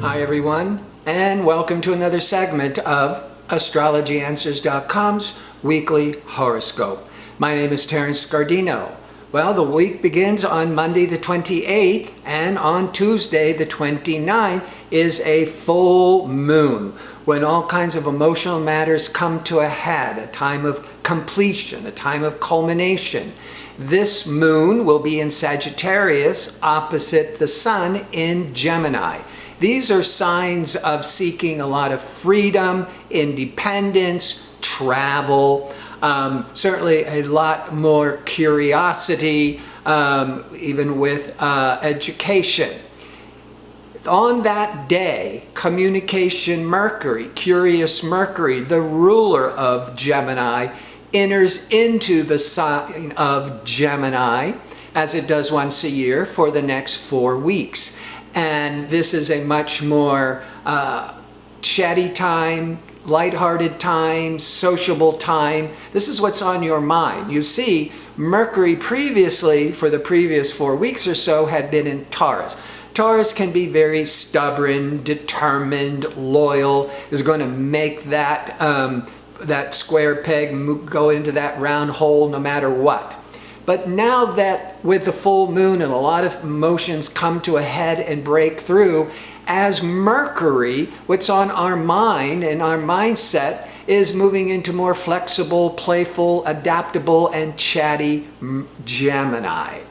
Hi everyone, and welcome to another segment of AstrologyAnswers.com's weekly horoscope. My name is Terence Gardino. Well, the week begins on Monday the 28th, and on Tuesday the 29th is a full moon, when all kinds of emotional matters come to a head, a time of completion, a time of culmination. This moon will be in Sagittarius opposite the sun in Gemini. These are signs of seeking a lot of freedom, independence, travel, certainly a lot more curiosity, even with education. On that day, communication Mercury, curious Mercury, the ruler of Gemini, enters into the sign of Gemini, as it does once a year, for the next 4 weeks. And this is a much more chatty time, lighthearted time, sociable time. This is what's on your mind. You see, Mercury previously, for the previous 4 weeks or so, had been in Taurus. Taurus can be very stubborn, determined, loyal, is going to make that that square peg go into that round hole no matter what. But now that with the full moon and a lot of emotions come to a head and break through, as Mercury, what's on our mind and our mindset is moving into more flexible, playful, adaptable, and chatty Gemini.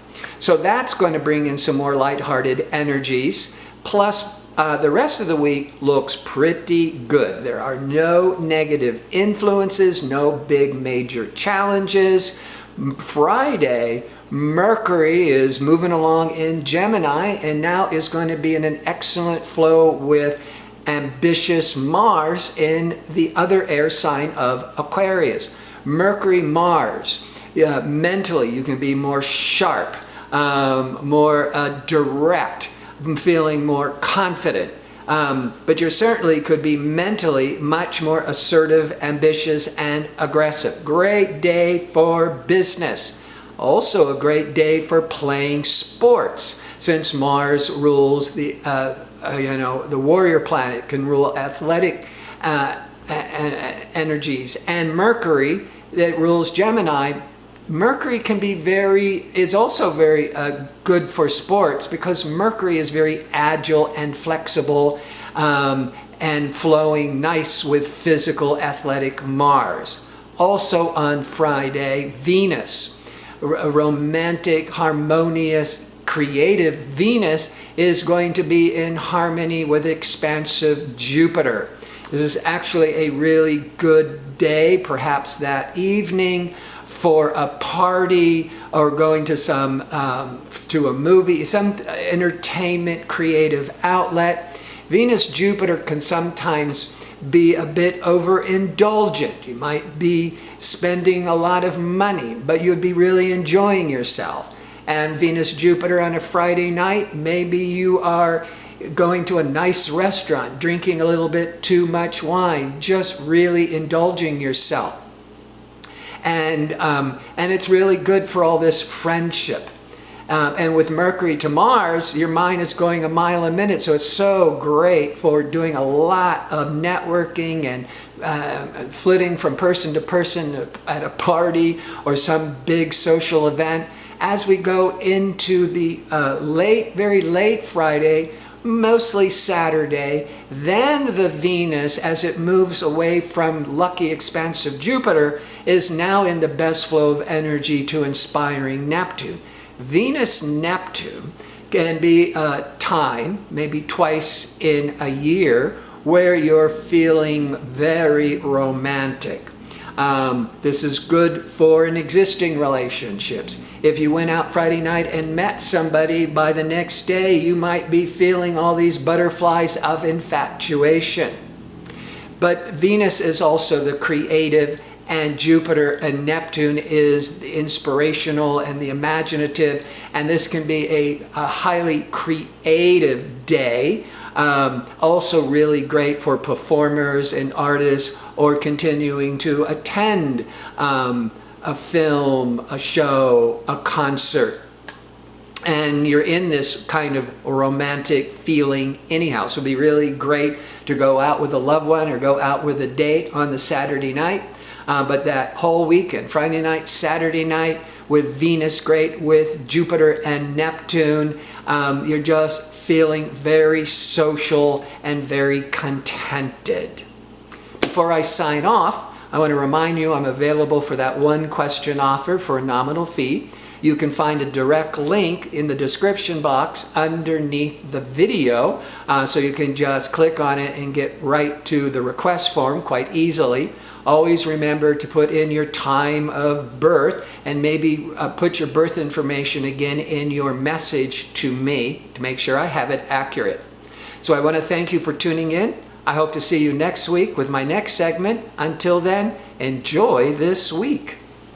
So that's going to bring in some more lighthearted energies. Plus, the rest of the week looks pretty good. There are no negative influences, no big major challenges. Friday, Mercury is moving along in Gemini and now is going to be in an excellent flow with ambitious Mars in the other air sign of Aquarius. Mercury, Mars, mentally you can be more sharp, more direct, feeling more confident. But you certainly could be mentally much more assertive, ambitious, and aggressive. Great day for business. Also a great day for playing sports, since Mars rules the warrior planet, can rule athletic energies, and Mercury that rules Gemini. Mercury can be it's also very good for sports, because Mercury is very agile and flexible and flowing nice with physical athletic Mars. Also on Friday, Venus, a romantic, harmonious, creative Venus is going to be in harmony with expansive Jupiter. This is actually a really good day, perhaps that evening, for a party or going to to a movie, some entertainment creative outlet. Venus Jupiter can sometimes be a bit overindulgent. You might be spending a lot of money, but you'd be really enjoying yourself. And Venus Jupiter on a Friday night, maybe you are going to a nice restaurant, drinking a little bit too much wine, just really indulging yourself. And it's really good for all this friendship. And with Mercury to Mars, your mind is going a mile a minute, so it's so great for doing a lot of networking and flitting from person to person at a party or some big social event. As we go into the very late Friday, mostly Saturday, then the Venus, as it moves away from lucky expansive Jupiter, is now in the best flow of energy to inspiring Neptune. Venus-Neptune can be a time, maybe twice in a year, where you're feeling very romantic. This is good for an existing relationships. If you went out Friday night and met somebody, by the next day you might be feeling all these butterflies of infatuation. But Venus is also the creative, and Jupiter and Neptune is the inspirational and the imaginative, and this can be a highly creative day. Also really great for performers and artists, or continuing to attend a film, a show, a concert. and you're in this kind of romantic feeling anyhow. So it'd be really great to go out with a loved one or go out with a date on the Saturday night. But that whole weekend, Friday night, Saturday night, with Venus great, with Jupiter and Neptune, you're just feeling very social and very contented. Before I sign off, I want to remind you I'm available for that one question offer for a nominal fee. You can find a direct link in the description box underneath the video, so you can just click on it and get right to the request form quite easily. Always remember to put in your time of birth and maybe put your birth information again in your message to me to make sure I have it accurate. So I want to thank you for tuning in. I hope to see you next week with my next segment. Until then, enjoy this week.